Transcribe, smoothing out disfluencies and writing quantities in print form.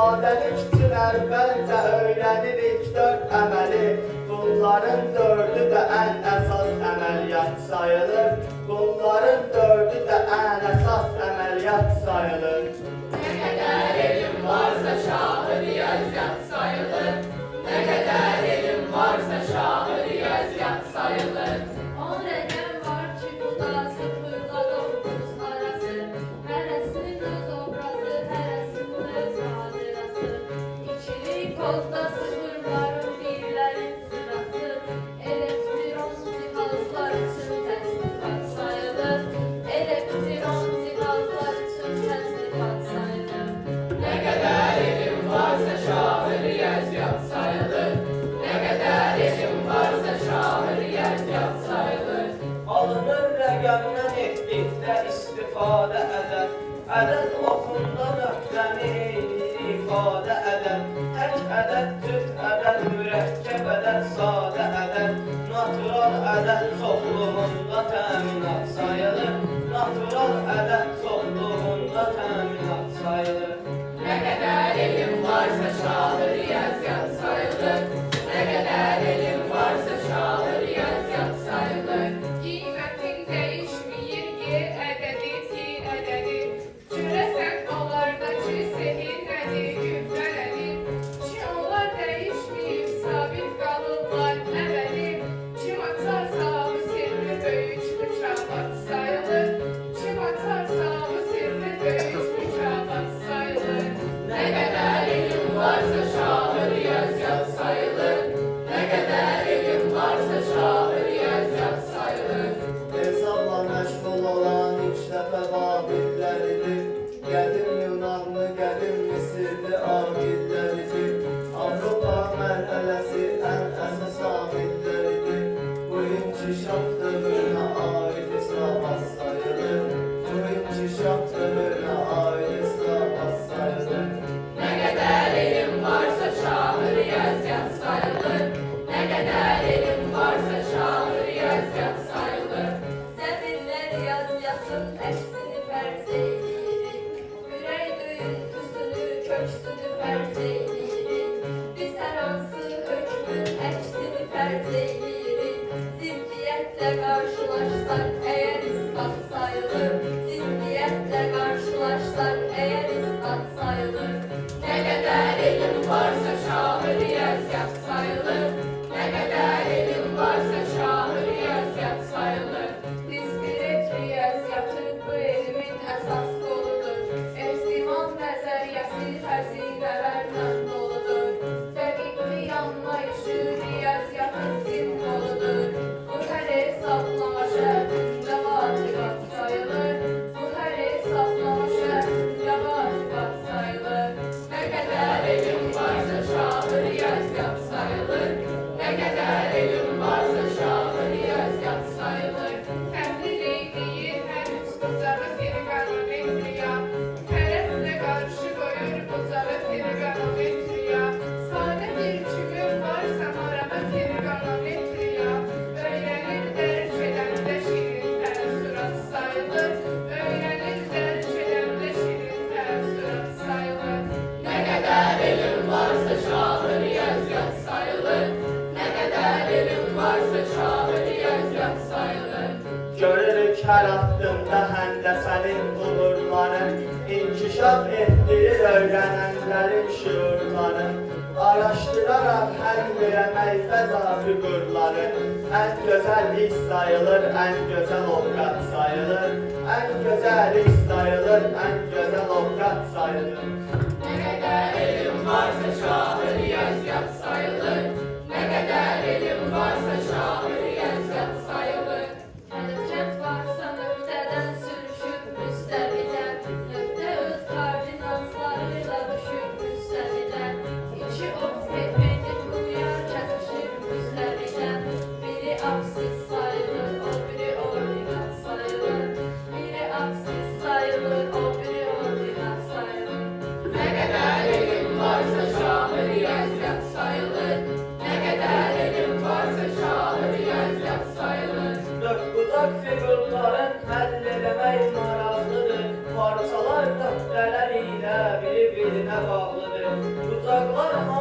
ifadəlik üçün əvvəlcə öyrənirik 4 əməli. Bunların 4'ü də ən əsas əməliyyat sayılır. Bunların 4'ü də ən əsas əməliyyat sayılır. Ne kadar elim varsa şahı riyaziyyat sayılır. Ne kadar elim varsa şahı riyaziyyat sayılır. 10 rəqəm var ki, bu da 0'la 9 arası. Hərəsinin öz obrazı, hərəsinin öz hadirası. İkili kodda sıfırların, birlərin sırası. Elektron cihazlar üçün təsdiqat sayılır. Elektron cihazlar üçün təsdiqat sayılır. Ne kadar elim varsa şahı riyaziyyat sayılır. Ne kadar elim varsa şahı riyaziyyat sayılır. Alınır rəqəmdən etdikdə istifadə ədəd. Ədəd oxunda nöqtəni eyni ifadə ədəd. Tək ədəd, cüt ədəd, mürəkkəb ədəd, sadə ədəd. Natural ədəd çoxluğunda təminat sayılır. Natural ədəd çoxluğunda təminat sayılır. Ne kadar elim varsa şahı riyaziyyat sayılır. Ne kadar elim varsa şahı riyaziyyat sayılır. Qiymətin dəyişməyir Y ədədi, T ədədi. Görəsən onlardakı sehir nədir, gübrə nədir? Ki onlar dəyişməyib, sabit qalırlar əbədi. Kim atarsa bu sirri böyük mükafat sayılır. Kim atarsa bu sirri böyük mükafat sayılır. Ne kadar elim varsa şahı riyaziyyat sayılır. Ne kadar elim varsa şahı riyaziyyat sayılır. Hesabla məşğul olan ilk dəfə Babilləridir. Qədim Yunanlı, qədim Misirli aqilləridir. Avropa mərhələsi ən əsas amilləridir. Bu inkişaf dövrünə aid islahat sayılır. Bu inkişaf dövrünə aid islahat sayılır. Ne kadar elim varsa şahı riyaziyyat sayılır. Ne kadar elim varsa şahı riyaziyyat sayılır. Zəminlə riyaziyyatın əksini fərz eləyirik. Ürək döyüntüsünü, köksünü fərz eləyirik. Biz hər hansı hökmün əksini fərz eləyirik. Ziddiyyətlə qarşılaşsaq əgər isbat sayılır. Ziddiyyətlə qarşılaşsaq əgər isbat sayılır. Ne kadar elim varsa şahı riyaziyyat sayılır. Ne kadar elim varsa şahı riyaziyyat sayılır. Diskret riyaziyyatı bu elmin əsas qoludur. Ehtimal nəzəriyyəsi xəzinələrlə doludur. Dəqiqlik anlayışı riyaziyyatın simvoludur. Bu hər hesablama şərtində vacibat sayılır. Bu hər hesablama şərtində vacibat sayılır. Ne kadar elim varsa şahı riyaziyyat sayılır. Ne kadar elim varsa şahı riyaziyyat sayılır. Təhlil edir hər üç bucağı trigonometriya. Tərəflə qarşı qoyur bucağı trigonometriya. Sadə bir cümlə varsa maraqlı trigonometriya. Öyrənir dərc edəndə şirin təəssürat sayılır. Öyrənir dərc edəndə şirin təəssürat sayılır. Ne kadar elim varsa şahı riyaziyyat sayılır. Ne kadar elim varsa şahı riyaziyyat sayılır. Görürük hər addımda həndəsənin uğurları. İnkişaf etdirir öyrənənlərin şüurları. Araşdıraraq həll eləmək fəza fiqurları. Ən gözəl iş sayılır, ən gözəl ovqat sayılır. Ən gözəl iş sayılır, ən gözəl ovqat sayılır. Ne kadar elim varsa şahı riyaziyyat sayılır. Ne kadar elim varsa şahı riyaziyyat sayılır. Hərəkət varsa nöqtədən sürüşür müstəvidən. Nöqtə öz koordinatlarıyla düşür müstəvidən. İki ox bir-birini quruyar, kəsişir müstəvidən. Biri absis sayılır, o biri ordinat sayılır. Biri absis sayılır, o biri ordinat sayılır. Ne kadar elim varsa şahı riyaziyyat sayılır. Ne kadar elim varsa şahı riyaziyyat sayılır. Dördbucaq fiqurların həll eləmək maraqlıdır. Parçalar nöqtələr ilə bir-birinə bağlıdır. uzaqlar